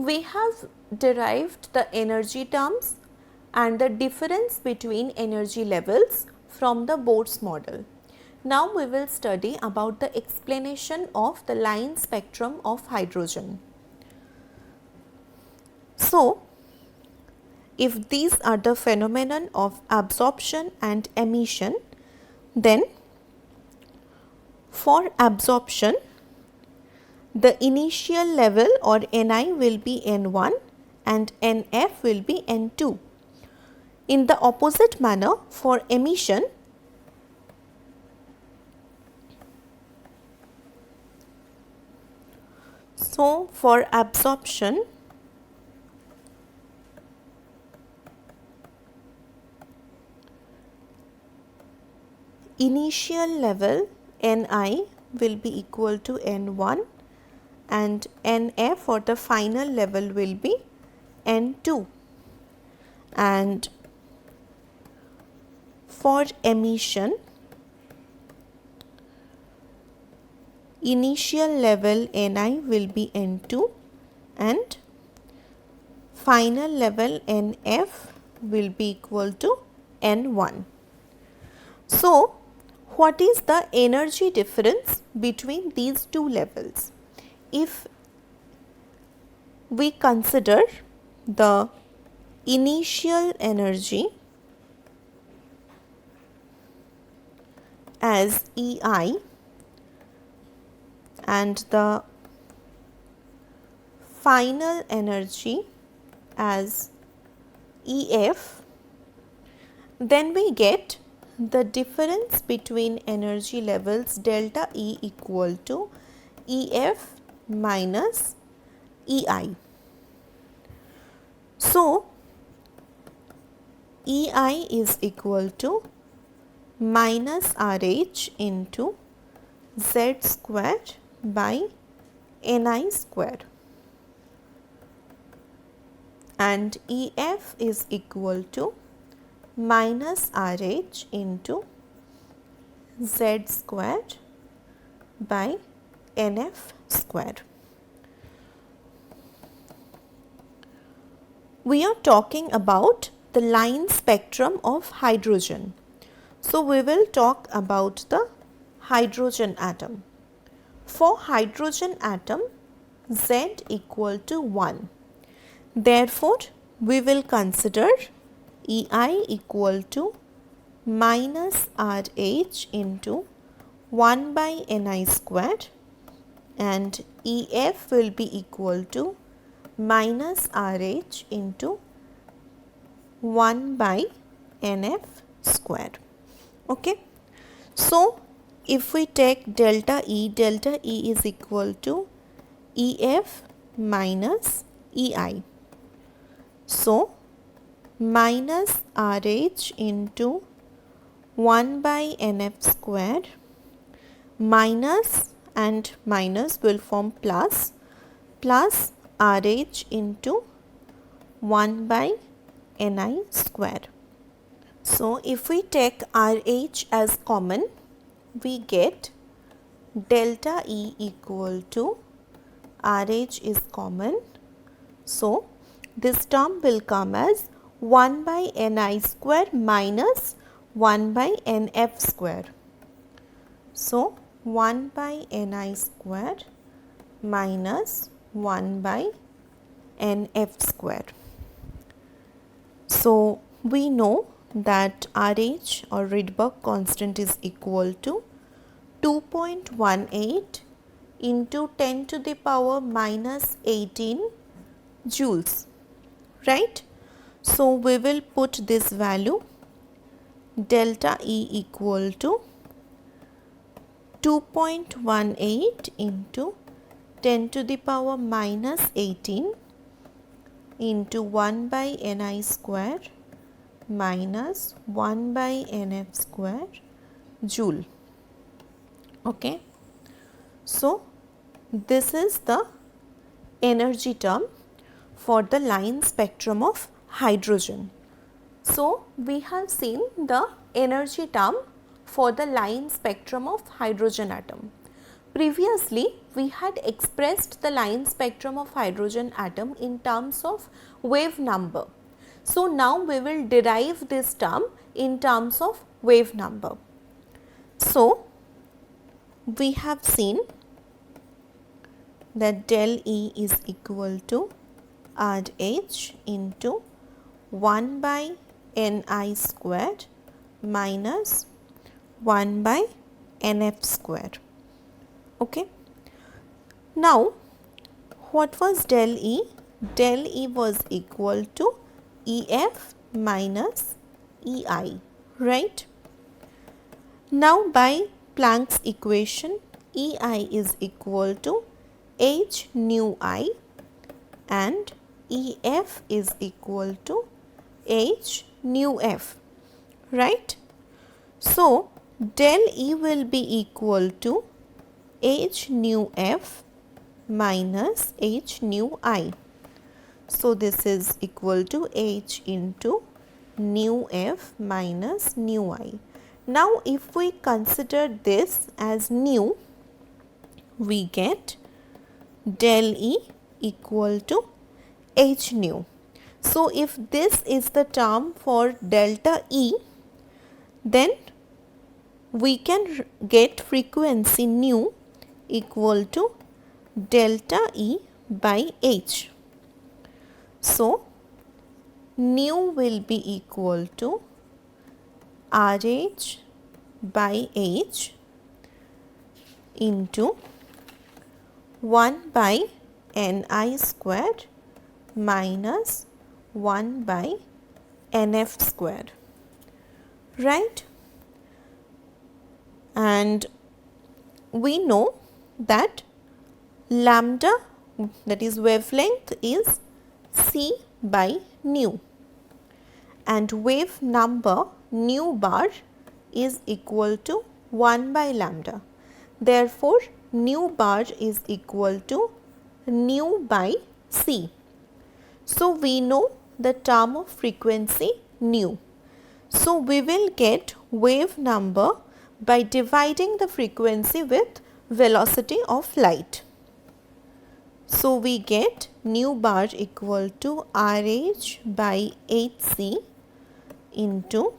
we have derived the energy terms and the difference between energy levels from the Bohr's model. Now we will study about the explanation of the line spectrum of hydrogen. So, if these are the phenomenon of absorption and emission, then for absorption, the initial level or Ni will be N1 and Nf will be N2. In the opposite manner, for emission, so for absorption, initial level Ni will be equal to N1 and Nf for the final level will be N2, and for emission, initial level Ni will be N2 and final level Nf will be equal to N1. So, what is the energy difference between these two levels? If we consider the initial energy as Ei and the final energy as Ef, then we get the difference between energy levels delta E equal to Ef minus Ei. So, Ei is equal to minus Rh into Z square by Ni square, and Ef is equal to minus Rh into Z square by Nf square. We are talking about the line spectrum of hydrogen. So, we will talk about the hydrogen atom. For hydrogen atom, Z equal to 1. Therefore, we will consider Ei equal to minus Rh into 1 by Ni square, and Ef will be equal to minus Rh into 1 by Nf square. Okay. So, if we take delta E is equal to Ef minus Ei. So, minus Rh into 1 by Nf square minus and minus will form plus Rh into 1 by Ni square. So, if we take Rh as common, we get delta E equal to Rh is common. So, this term will come as 1 by Ni square minus 1 by Nf square. So, 1 by Ni square minus 1 by Nf square. So, we know that Rh or Rydberg constant is equal to 2.18 into 10 to the power minus 18 joules, right? So, we will put this value delta E equal to 2.18 into 10 to the power minus 18 into 1 by Ni square minus 1 by Nf square joule. Okay. So, this is the energy term for the line spectrum of hydrogen. So, we have seen the energy term for the line spectrum of hydrogen atom. Previously, we had expressed the line spectrum of hydrogen atom in terms of wave number. So, now we will derive this term in terms of wave number. So, we have seen that del E is equal to RH into 1 by Ni squared minus 1 by Nf square. Okay. Now, what was del E? Del E was equal to EF minus EI, right? Now, by Planck's equation, EI is equal to H nu I and EF is equal to H nu F, right? So, del E will be equal to H nu F minus H nu I. So, this is equal to H into nu F minus nu I. Now, if we consider this as nu, we get del E equal to H nu. So, if this is the term for delta E, then we can get frequency nu equal to delta E by H. So, nu will be equal to RH by H into 1 by Ni squared minus 1 by Nf square, right? And we know that lambda, that is wavelength, is C by nu, and wave number nu bar is equal to 1 by lambda. Therefore, nu bar is equal to nu by C. So, we know the term of frequency nu. So, we will get wave number by dividing the frequency with velocity of light. So, we get nu bar equal to RH by Hc into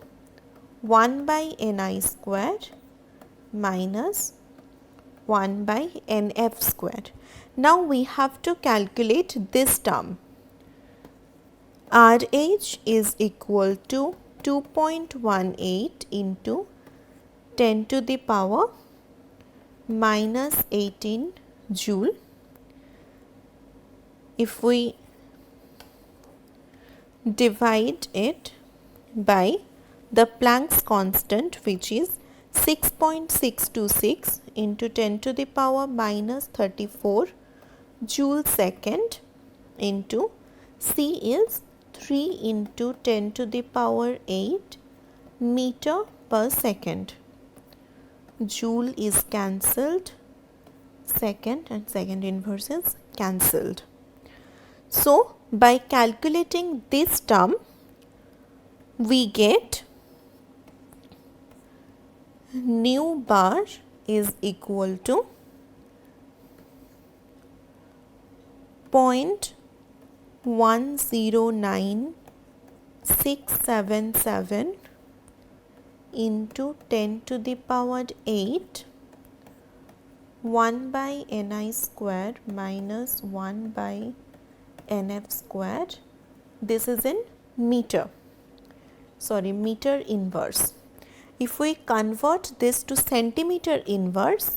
1 by Ni square minus 1 by Nf square. Now, we have to calculate this term. RH is equal to 2.18 into 10 to the power minus 18 joule. If we divide it by the Planck's constant, which is 6.626 into 10 to the power minus 34 joule second into C is 3 into 10 to the power 8 meter per second. Joule is cancelled, second and second inverse is cancelled. So, by calculating this term, we get nu bar is equal to 0.109677 into 10 to the power 8 1 by Ni square minus 1 by Nf square. This is in meter, meter inverse. If we convert this to centimeter inverse,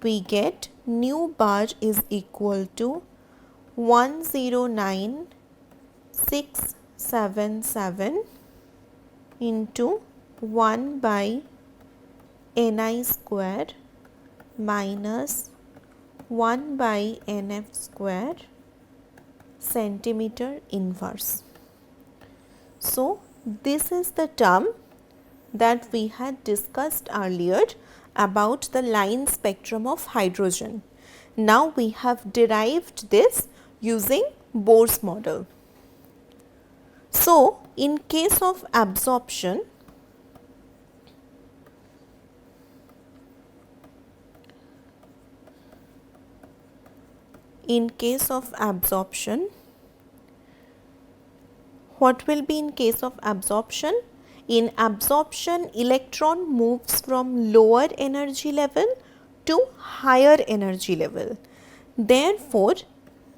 we get nu bar is equal to 109,677 into 1 by Ni square minus 1 by Nf square centimeter inverse. So, this is the term that we had discussed earlier about the line spectrum of hydrogen. Now, we have derived this using Bohr's model. So, in case of absorption, in case of absorption, what will be in case of absorption? In absorption, electron moves from lower energy level to higher energy level. Therefore,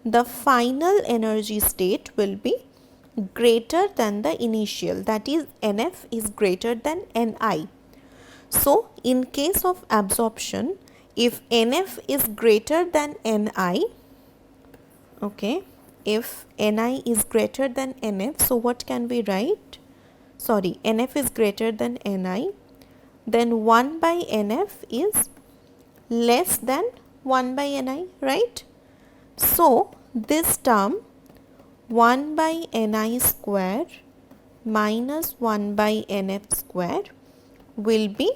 the final energy state will be greater than the initial, that is NF is greater than NI. So, in case of absorption, if NF is greater than NI, okay, if Ni is greater than NF, so what can we write? Sorry, NF is greater than Ni, then 1 by NF is less than 1 by Ni, right? So, this term 1 by Ni square minus 1 by NF square will be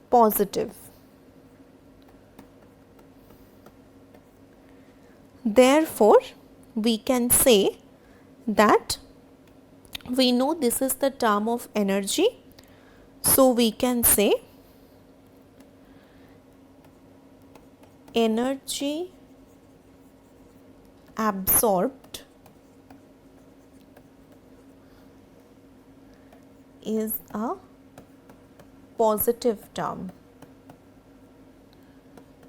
positive. Therefore, we can say that we know this is the term of energy. So, we can say energy absorbed is a positive term.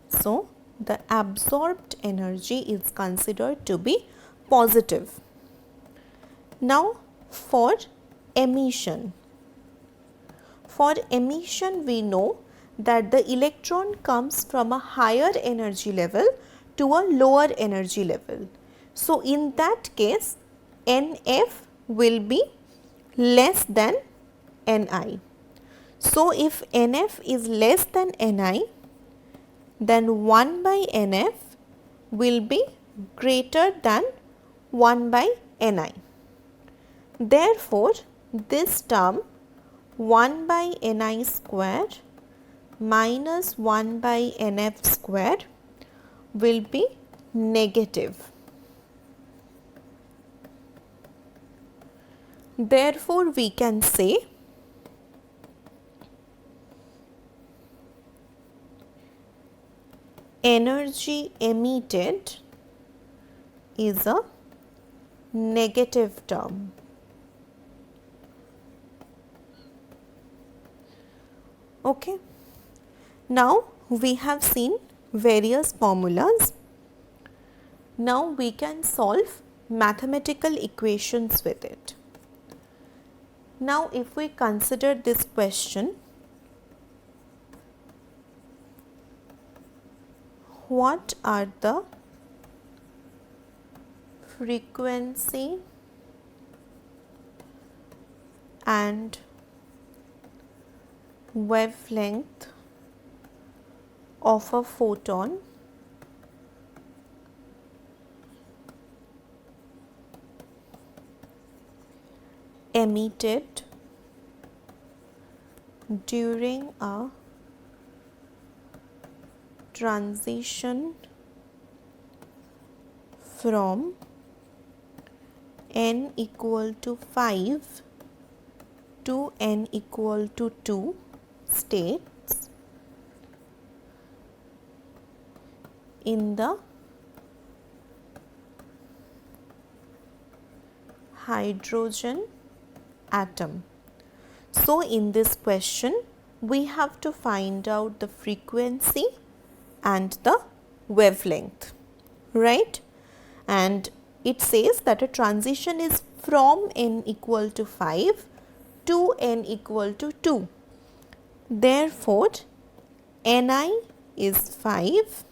So, the absorbed energy is considered to be positive. Now, for emission. For emission, we know that the electron comes from a higher energy level to a lower energy level. So, in that case, NF will be less than Ni. So, if NF is less than Ni, then 1 by NF will be greater than 1 by Ni. Therefore, this term 1 by Ni square minus 1 by NF square will be negative. Therefore, we can say energy emitted is a negative term. Okay. Now, we have seen various formulas. Now, we can solve mathematical equations with it. Now, if we consider this question, what are the frequency and wavelength of a photon emitted during a transition from n equal to 5 to n equal to 2 states in the hydrogen atom. So, in this question, we have to find out the frequency and the wavelength, right? And it says that a transition is from n equal to 5 to n equal to 2. Therefore, Ni is 5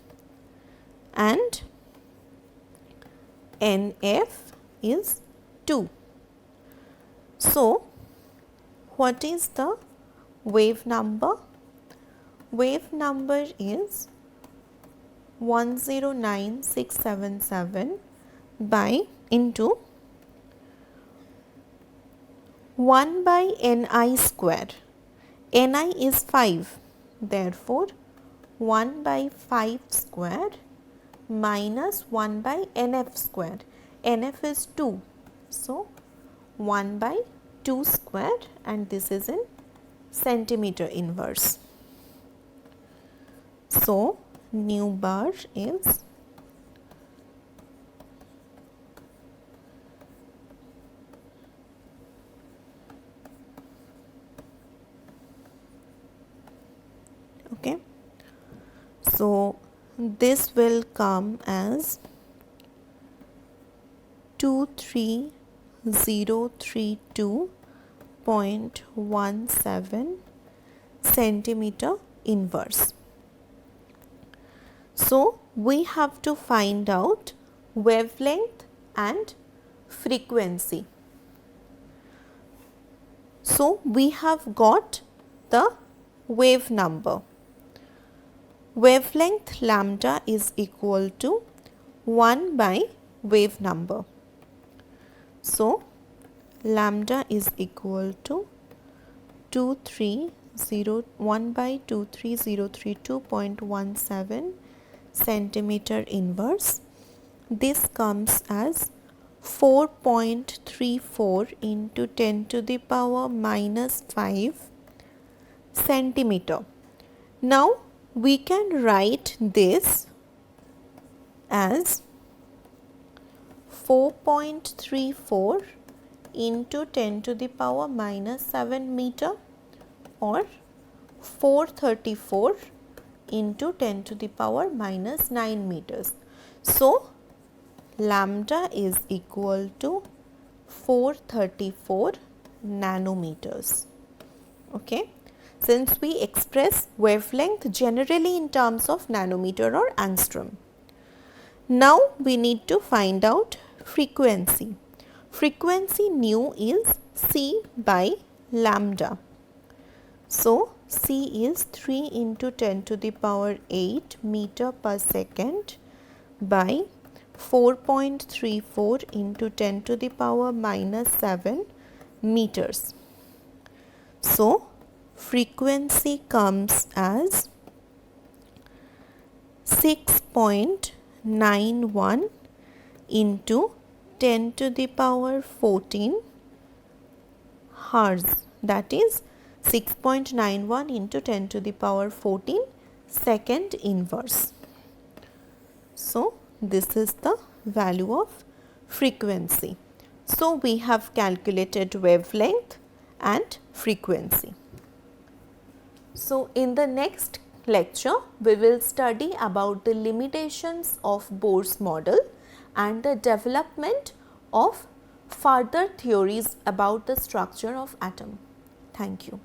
and Nf is 2. So, what is the wave number? Wave number is 109677 by into 1 by Ni square. Ni is 5, therefore 1 by 5 square minus 1 by Nf square. Nf is 2, so 1 by 2 square, and this is in centimeter inverse. So, nu bar is So this will come as 23032.17 centimeter inverse. So we have to find out wavelength and frequency. So we have got the wave number. Wavelength lambda is equal to 1 by wave number. So lambda is equal to 1 by 23032.17 centimeter inverse. This comes as 4.34 into 10 to the power minus 5 centimeter. Now we can write this as 4.34 into 10 to the power minus 7 meter, or 434 into 10 to the power minus 9 meters. So lambda is equal to 434 nanometers. Okay. Since we express wavelength generally in terms of nanometer or angstrom. Now we need to find out frequency. Frequency nu is C by lambda. So C is 3 into 10 to the power 8 meter per second by 4.34 into 10 to the power minus 7 meters. So frequency comes as 6.91 into 10 to the power 14 hertz, that is 6.91 into 10 to the power 14 second inverse. So this is the value of frequency. So we have calculated wavelength and frequency. So in the next lecture, we will study about the limitations of Bohr's model and the development of further theories about the structure of atom. Thank you.